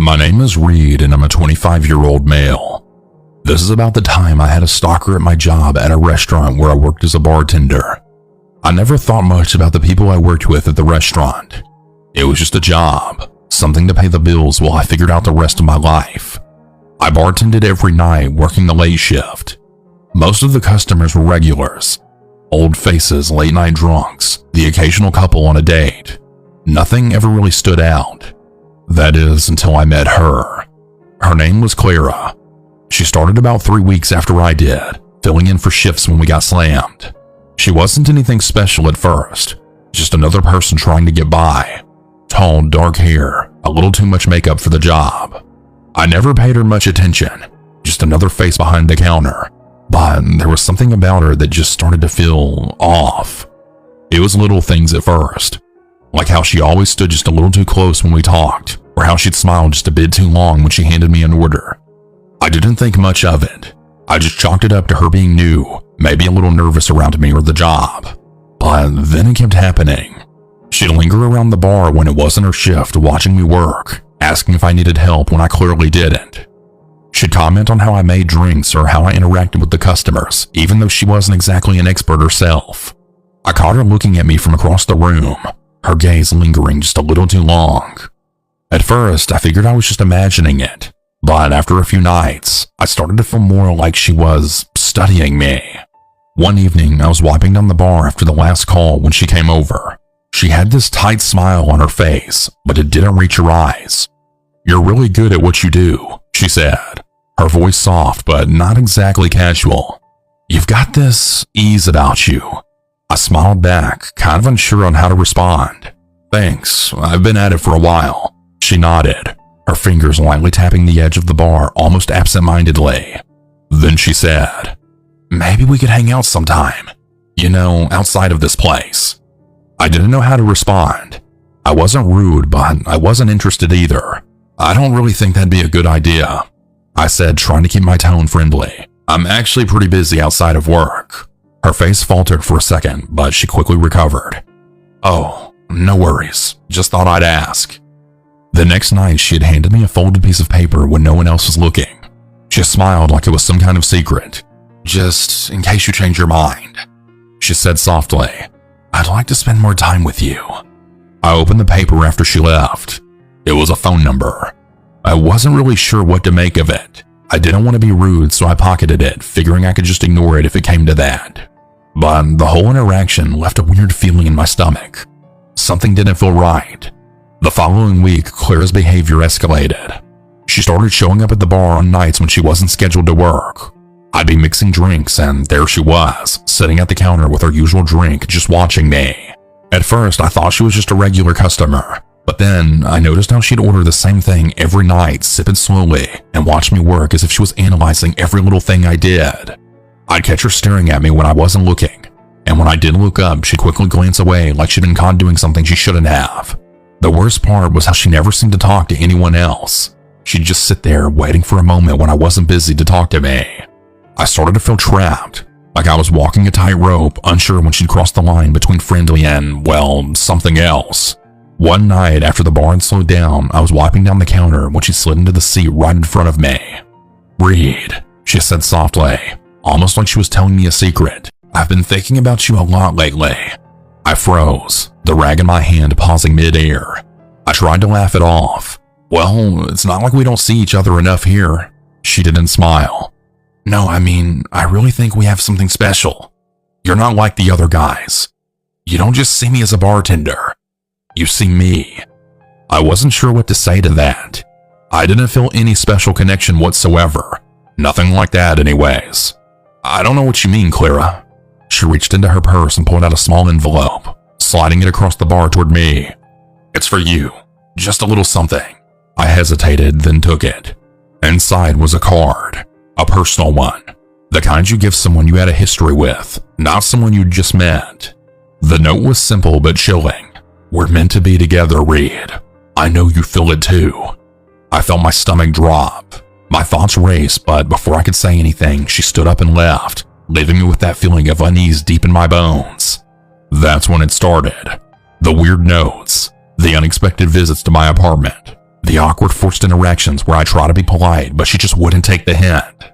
My name is Reed and I'm a 25-year-old male. This is about the time I had a stalker at my job at a restaurant where I worked as a bartender. I never thought much about the people I worked with at the restaurant. It was just a job, something to pay the bills while I figured out the rest of my life. I bartended every night, working the late shift. Most of the customers were regulars. Old faces, late-night drunks, the occasional couple on a date. Nothing ever really stood out. That is, until I met her. Her name was Clara. She started about 3 weeks after I did, filling in for shifts when we got slammed. She wasn't anything special at first, just another person trying to get by. Tall, dark hair, a little too much makeup for the job. I never paid her much attention, just another face behind the counter. But there was something about her that just started to feel off. It was little things at first, like how she always stood just a little too close when we talked, or how she'd smile just a bit too long when she handed me an order. I didn't think much of it. I just chalked it up to her being new, maybe a little nervous around me or the job. But then it kept happening. She'd linger around the bar when it wasn't her shift, watching me work, asking if I needed help when I clearly didn't. She'd comment on how I made drinks or how I interacted with the customers, even though she wasn't exactly an expert herself. I caught her looking at me from across the room, her gaze lingering just a little too long. At first, I figured I was just imagining it, but after a few nights, I started to feel more like she was studying me. One evening, I was wiping down the bar after the last call when she came over. She had this tight smile on her face, but it didn't reach her eyes. "You're really good at what you do," she said, her voice soft but not exactly casual. "You've got this ease about you." I smiled back, kind of unsure on how to respond. "Thanks, I've been at it for a while." She nodded, her fingers lightly tapping the edge of the bar almost absent-mindedly. Then she said, "Maybe we could hang out sometime. You know, outside of this place." I didn't know how to respond. I wasn't rude, but I wasn't interested either. "I don't really think that'd be a good idea," I said, trying to keep my tone friendly. "I'm actually pretty busy outside of work." Her face faltered for a second, but she quickly recovered. "Oh, no worries. Just thought I'd ask." The next night, she had handed me a folded piece of paper when no one else was looking. She smiled like it was some kind of secret. "Just in case you change your mind," she said softly. "I'd like to spend more time with you." I opened the paper after she left. It was a phone number. I wasn't really sure what to make of it. I didn't want to be rude, so I pocketed it, figuring I could just ignore it if it came to that. But the whole interaction left a weird feeling in my stomach. Something didn't feel right. The following week, Clara's behavior escalated. She started showing up at the bar on nights when she wasn't scheduled to work. I'd be mixing drinks, and there she was, sitting at the counter with her usual drink, just watching me. At first, I thought she was just a regular customer, but then I noticed how she'd order the same thing every night, sip it slowly, and watch me work as if she was analyzing every little thing I did. I'd catch her staring at me when I wasn't looking, and when I did look up, she'd quickly glance away like she'd been caught doing something she shouldn't have. The worst part was how she never seemed to talk to anyone else. She'd just sit there waiting for a moment when I wasn't busy to talk to me. I started to feel trapped, like I was walking a tightrope, unsure when she'd cross the line between friendly and, well, something else. One night, after the bar had slowed down, I was wiping down the counter when she slid into the seat right in front of me. "Reed," she said softly, almost like she was telling me a secret. "I've been thinking about you a lot lately." I froze, the rag in my hand pausing mid-air. I tried to laugh it off. "Well, it's not like we don't see each other enough here." She didn't smile. "No, I mean, I really think we have something special. You're not like the other guys. You don't just see me as a bartender. You see me." I wasn't sure what to say to that. I didn't feel any special connection whatsoever. Nothing like that anyways. "I don't know what you mean, Clara." She reached into her purse and pulled out a small envelope, sliding it across the bar toward me. "It's for you. Just a little something." I hesitated, then took it. Inside was a card. A personal one. The kind you give someone you had a history with, not someone you'd just met. The note was simple but chilling. "We're meant to be together, Reed. I know you feel it too." I felt my stomach drop. My thoughts raced, but before I could say anything, she stood up and left, leaving me with that feeling of unease deep in my bones. That's when it started. The weird notes, the unexpected visits to my apartment, The awkward forced interactions where I try to be polite, but she just wouldn't take the hint.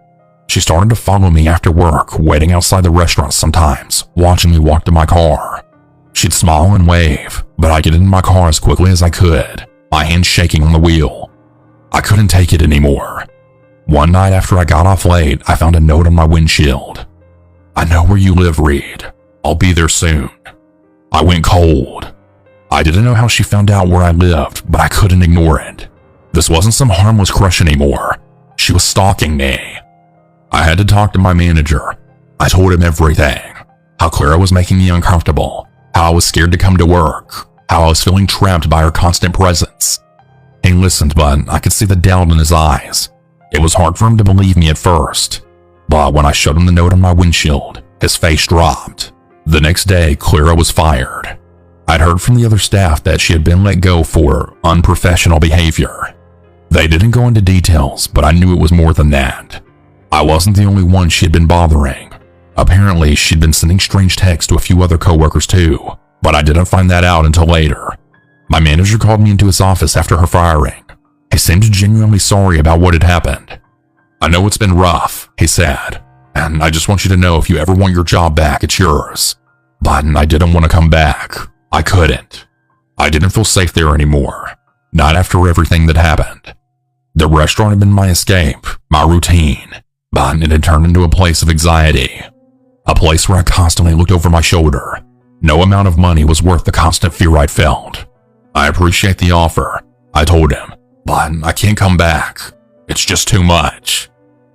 She started to follow me after work, waiting outside the restaurant sometimes, watching me walk to my car. She'd smile and wave, but I'd get into my car as quickly as I could, my hands shaking on the wheel. I couldn't take it anymore. One night after I got off late, I found a note on my windshield. "I know where you live, Reed. I'll be there soon." I went cold. I didn't know how she found out where I lived, but I couldn't ignore it. This wasn't some harmless crush anymore. She was stalking me. I had to talk to my manager. I told him everything. How Clara was making me uncomfortable. How I was scared to come to work. How I was feeling trapped by her constant presence. He listened, but I could see the doubt in his eyes. It was hard for him to believe me at first. But when I showed him the note on my windshield, his face dropped. The next day, Clara was fired. I'd heard from the other staff that she had been let go for unprofessional behavior. They didn't go into details, but I knew it was more than that. I wasn't the only one she had been bothering. Apparently, she'd been sending strange texts to a few other coworkers too, but I didn't find that out until later. My manager called me into his office after her firing. He seemed genuinely sorry about what had happened. "I know it's been rough," he said, "and I just want you to know if you ever want your job back, it's yours." But I didn't want to come back. I couldn't. I didn't feel safe there anymore. Not after everything that happened. The restaurant had been my escape, my routine, but it had turned into a place of anxiety. A place where I constantly looked over my shoulder. No amount of money was worth the constant fear I'd felt. "I appreciate the offer," I told him, "but I can't come back. It's just too much."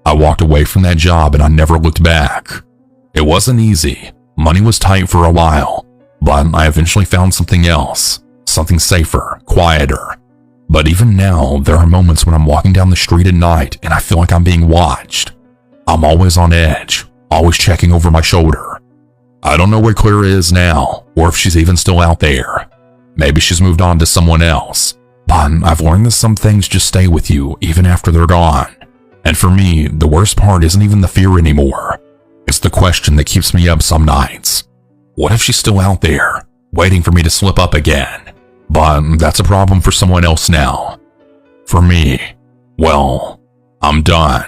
I walked away from that job and I never looked back. It wasn't easy. Money was tight for a while, but I eventually found something else, something safer, quieter. But even now, there are moments when I'm walking down the street at night and I feel like I'm being watched. I'm always on edge, always checking over my shoulder. I don't know where Clara is now, or if she's even still out there. Maybe she's moved on to someone else, but I've learned that some things just stay with you even after they're gone. And for me, the worst part isn't even the fear anymore. It's the question that keeps me up some nights. What if she's still out there, waiting for me to slip up again? But that's a problem for someone else now. For me, well, I'm done.